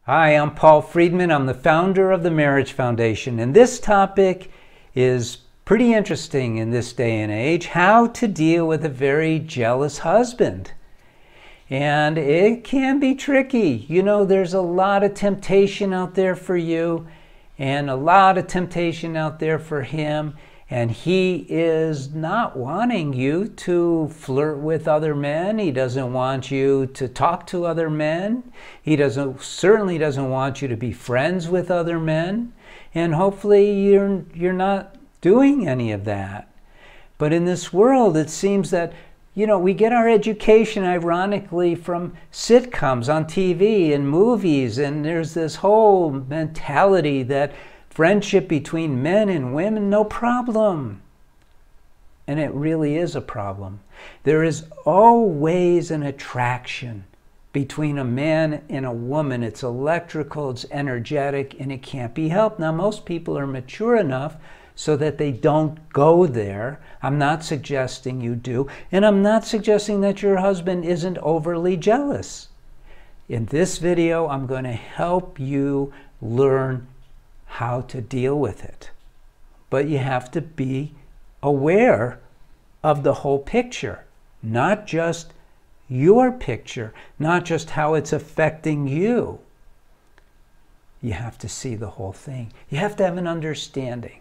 Hi, I'm Paul Friedman. I'm the founder of the Marriage Foundation, and this topic is pretty interesting in this day and age: how to deal with a very jealous husband. And it can be tricky. You know, there's a lot of temptation out there for you and a lot of temptation out there for him. And he is not wanting you to flirt with other men. He doesn't want you to talk to other men. He certainly doesn't want you to be friends with other men. And hopefully you're not doing any of that. But in this world, it seems that, you know, we get our education, ironically, from sitcoms on TV and movies. And there's this whole mentality that friendship between men and women, no problem. And it really is a problem. There is always an attraction between a man and a woman. It's electrical, it's energetic, and it can't be helped. Now, most people are mature enough so that they don't go there. I'm not suggesting you do. And I'm not suggesting that your husband isn't overly jealous. In this video, I'm going to help you learn how to deal with it. But you have to be aware of the whole picture, not just your picture, not just how it's affecting you. You have to see the whole thing. You have to have an understanding.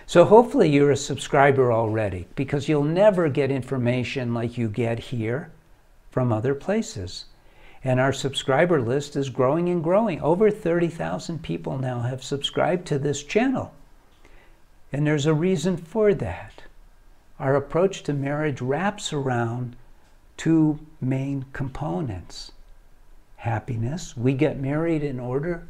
So hopefully you're a subscriber already, because you'll never get information like you get here from other places. And our subscriber list is growing and growing. Over 30,000 people now have subscribed to this channel. And there's a reason for that. Our approach to marriage wraps around two main components. Happiness. We get married in order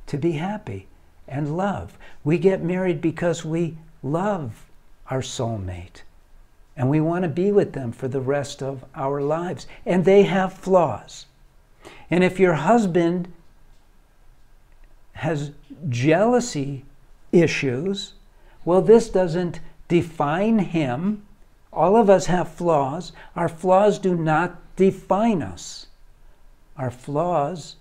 to be happy. And love. We get married because we love our soulmate. And we want to be with them for the rest of our lives. And they have flaws. And if your husband has jealousy issues, well, this doesn't define him. All of us have flaws. Our flaws do not define us. Our flaws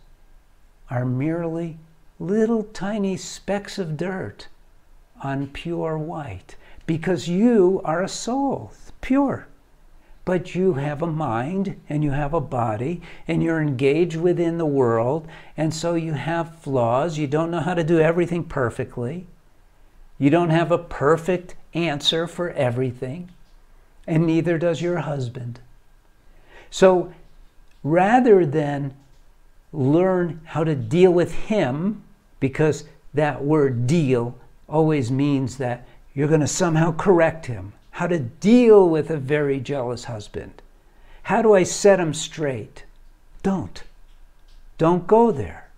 are merely little tiny specks of dirt on pure white, because you are a soul, pure. But you have a mind and you have a body and you're engaged within the world, and so you have flaws. You don't know how to do everything perfectly. You don't have a perfect answer for everything, and neither does your husband. So rather than learn how to deal with him, because that word deal always means that you're going to somehow correct him. How to deal with a very jealous husband. How do I set him straight? Don't go there.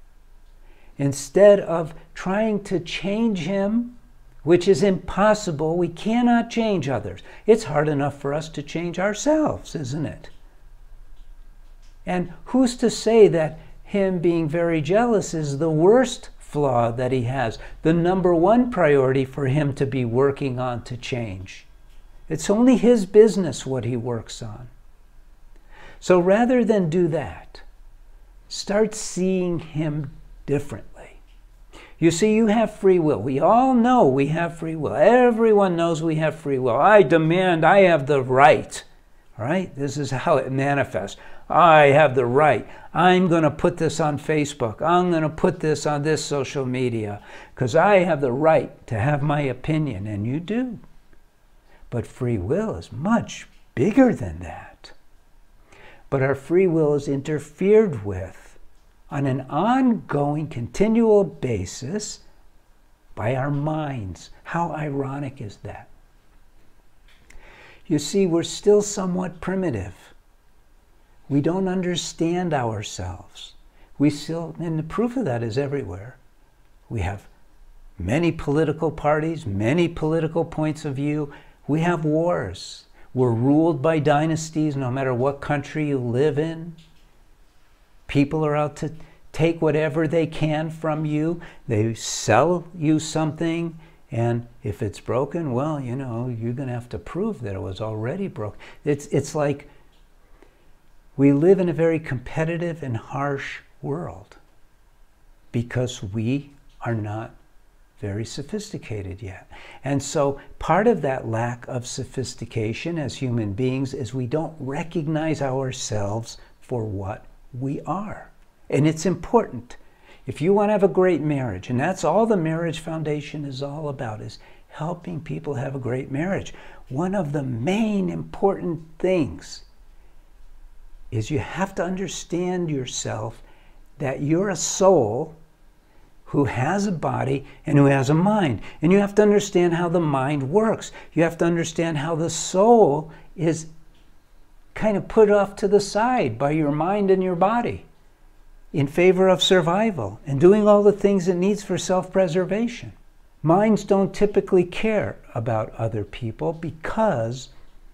Instead of trying to change him, which is impossible, we cannot change others. It's hard enough for us to change ourselves, isn't it? And who's to say that him being very jealous is the worst flaw that he has, the number one priority for him to be working on to change? It's only his business what he works on. So rather than do that, start seeing him differently. You see, you have free will. We all know we have free will. Everyone knows we have free will. I demand, I have the right. All right? This is how it manifests. I have the right. I'm going to put this on Facebook. I'm going to put this on this social media because I have the right to have my opinion, and you do. But free will is much bigger than that. But our free will is interfered with on an ongoing, continual basis by our minds. How ironic is that? You see, we're still somewhat primitive. We don't understand ourselves. And the proof of that is everywhere. We have many political parties, many political points of view. We have wars. We're ruled by dynasties no matter what country you live in. People are out to take whatever they can from you. They sell you something, and if it's broken, well, you know, you're going to have to prove that it was already broken. It's like we live in a very competitive and harsh world. because we are not very sophisticated yet. And so part of that lack of sophistication as human beings is we don't recognize ourselves for what we are. And it's important. If you want to have a great marriage, and that's all the Marriage Foundation is all about, is helping people have a great marriage. One of the main important things is you have to understand yourself, that you're a soul who has a body and who has a mind. And you have to understand how the mind works. You have to understand how the soul is kind of put off to the side by your mind and your body in favor of survival and doing all the things it needs for self-preservation. Minds don't typically care about other people because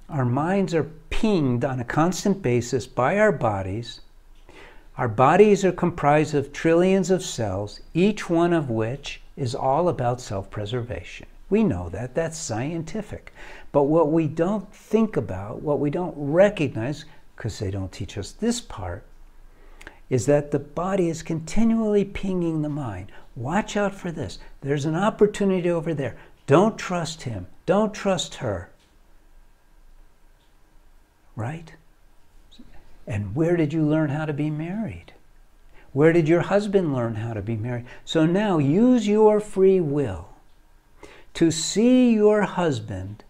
our minds are pinged on a constant basis by our bodies. Our bodies are comprised of trillions of cells, each one of which is all about self-preservation. We know that. That's scientific. But what we don't think about, what we don't recognize, because they don't teach us this part, is that the body is continually pinging the mind. Watch out for this. There's an opportunity over there. Don't trust him. Don't trust her. Right? And where did you learn how to be married? Where did your husband learn how to be married? So now use your free will to see your husband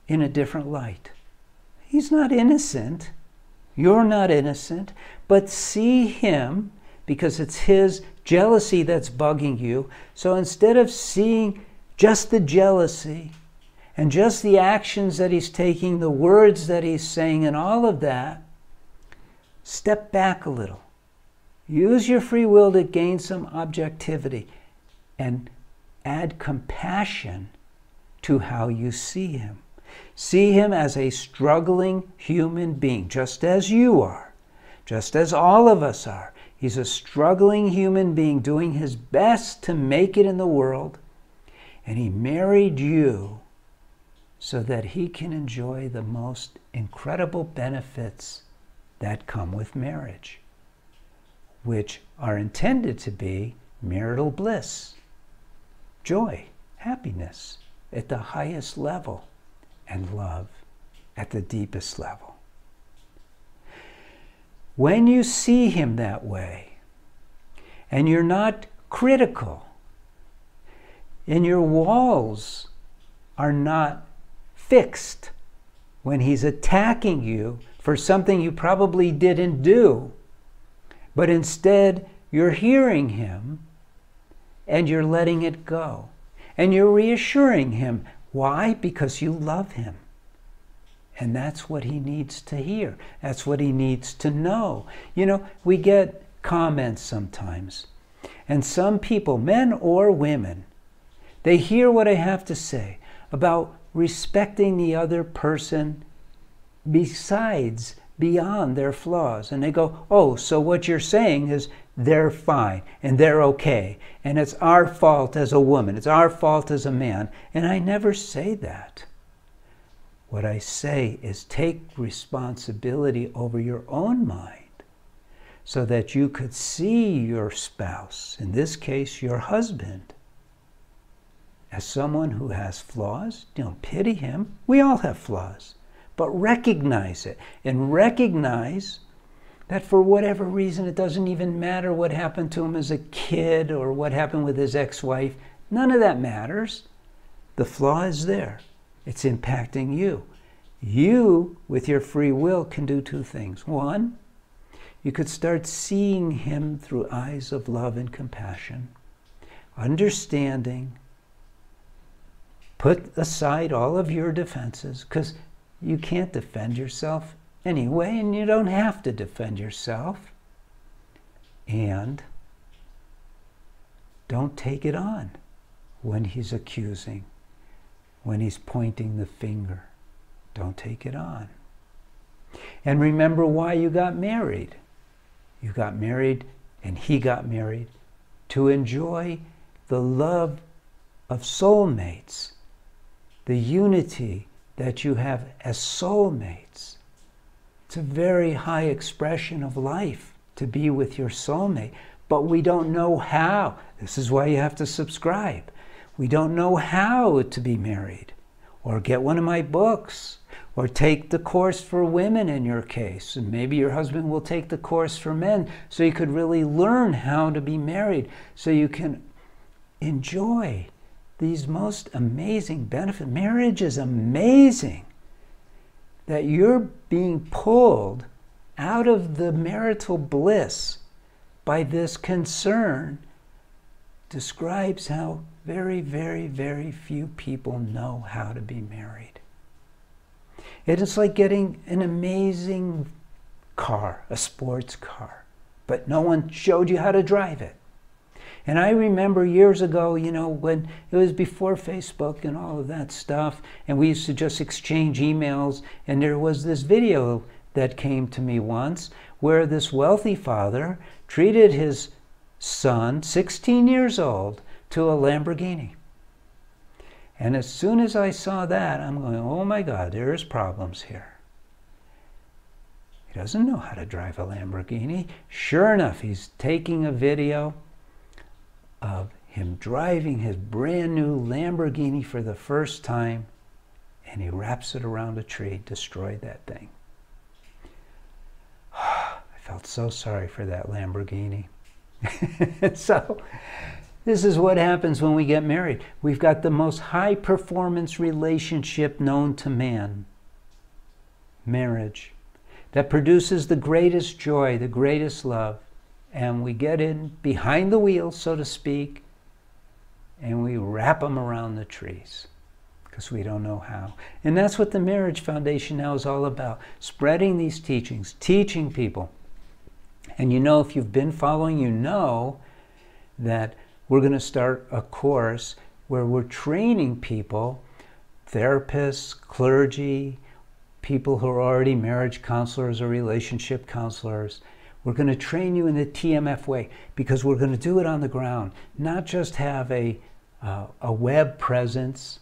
in a different light. He's not innocent. You're not innocent. But see him, because it's his jealousy that's bugging you. So instead of seeing just the jealousy and just the actions that he's taking, the words that he's saying, and all of that, step back a little. Use your free will to gain some objectivity and add compassion to how you see him. See him as a struggling human being, just as you are, just as all of us are. He's a struggling human being doing his best to make it in the world, and he married you so that he can enjoy the most incredible benefits that come with marriage, which are intended to be marital bliss, joy, happiness at the highest level, and love at the deepest level. When you see him that way, and you're not critical, and your walls are not fixed when he's attacking you for something you probably didn't do, but instead you're hearing him and you're letting it go. And you're reassuring him. Why? Because you love him. And that's what he needs to hear. That's what he needs to know. You know, we get comments sometimes. And some people, men or women, they hear what I have to say about respecting the other person beyond their flaws. And they go, oh, so what you're saying is they're fine and they're okay. And it's our fault as a woman. It's our fault as a man. And I never say that. What I say is take responsibility over your own mind so that you could see your spouse, in this case your husband, as someone who has flaws. Don't pity him. We all have flaws. But recognize it, and recognize that for whatever reason, it doesn't even matter what happened to him as a kid or what happened with his ex-wife. None of that matters. The flaw is there. It's impacting you. You, with your free will, can do two things. One, you could start seeing him through eyes of love and compassion, understanding. Put aside all of your defenses, because you can't defend yourself anyway, and you don't have to defend yourself. And don't take it on when he's accusing, when he's pointing the finger. Don't take it on. And remember why you got married. You got married, and he got married, to enjoy the love of soulmates, the unity that you have as soulmates. It's a very high expression of life to be with your soulmate. but we don't know how. This is why you have to subscribe. We don't know how to be married, or get one of my books, or take the course for women in your case. And maybe your husband will take the course for men, so you could really learn how to be married, so you can enjoy these most amazing benefits. Marriage is amazing. That you're being pulled out of the marital bliss by this concern describes how very, very, very few people know how to be married. It is like getting an amazing car, a sports car, but no one showed you how to drive it. And I remember years ago, you know, when it was before Facebook and all of that stuff, and we used to just exchange emails, and there was this video that came to me once where this wealthy father treated his son, 16 years old, to a Lamborghini. And as soon as I saw that, I'm going, oh my God, there's problems here. He doesn't know how to drive a Lamborghini. Sure enough, he's taking a video of him driving his brand new Lamborghini for the first time, and he wraps it around a tree, destroyed that thing. I felt so sorry for that Lamborghini. So this is what happens when we get married. We've got the most high performance relationship known to man, marriage, that produces the greatest joy, the greatest love. And we get in behind the wheel, so to speak, and we wrap them around the trees because we don't know how. And that's what the Marriage Foundation now is all about, spreading these teachings, teaching people. And you know, if you've been following, you know that we're going to start a course where we're training people, therapists, clergy, people who are already marriage counselors or relationship counselors. We're going to train you in the TMF way, because we're going to do it on the ground, not just have a web presence.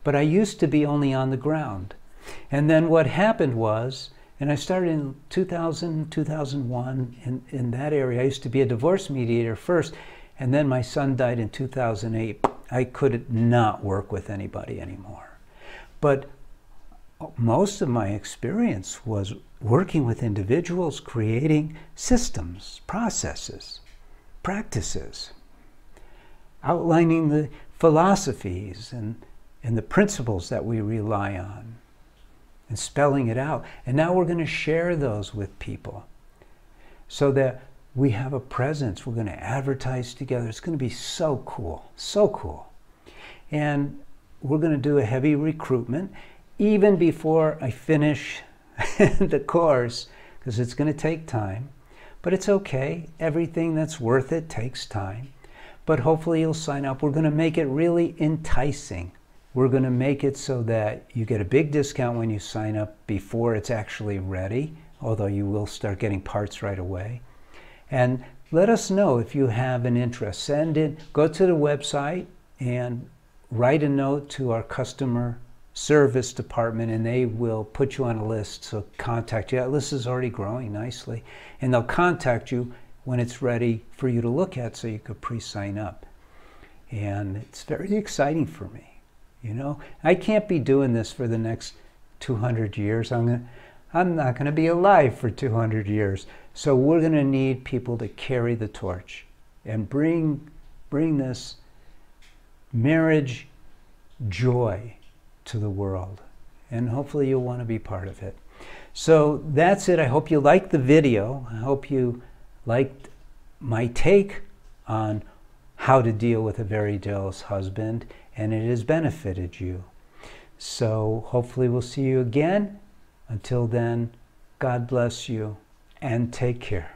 But I used to be only on the ground. And then what happened was, and I started in 2000, 2001, in that area. I used to be a divorce mediator first, and then my son died in 2008. I could not work with anybody anymore. But most of my experience was working with individuals, creating systems, processes, practices, outlining the philosophies and the principles that we rely on, and spelling it out. And now we're going to share those with people so that we have a presence. We're going to advertise together. It's going to be so cool, so cool. And we're going to do a heavy recruitment even before I finish the course, because it's going to take time. But it's okay. Everything that's worth it takes time. But hopefully you'll sign up. We're going to make it really enticing. We're going to make it so that you get a big discount when you sign up before it's actually ready, although you will start getting parts right away. And let us know if you have an interest. Send in, go to the website and write a note to our customer service department, and they will put you on a list, so contact you. That list is already growing nicely, and they'll contact you when it's ready for you to look at, so you could pre-sign up. And it's very exciting for me. You know, I can't be doing this for the next 200 years. I'm not going to be alive for 200 years. So we're going to need people to carry the torch and bring this marriage joy to the world. And hopefully you'll want to be part of it. So that's it. I hope you liked the video. I hope you liked my take on how to deal with a very jealous husband, and it has benefited you. So hopefully we'll see you again. Until then, God bless you and take care.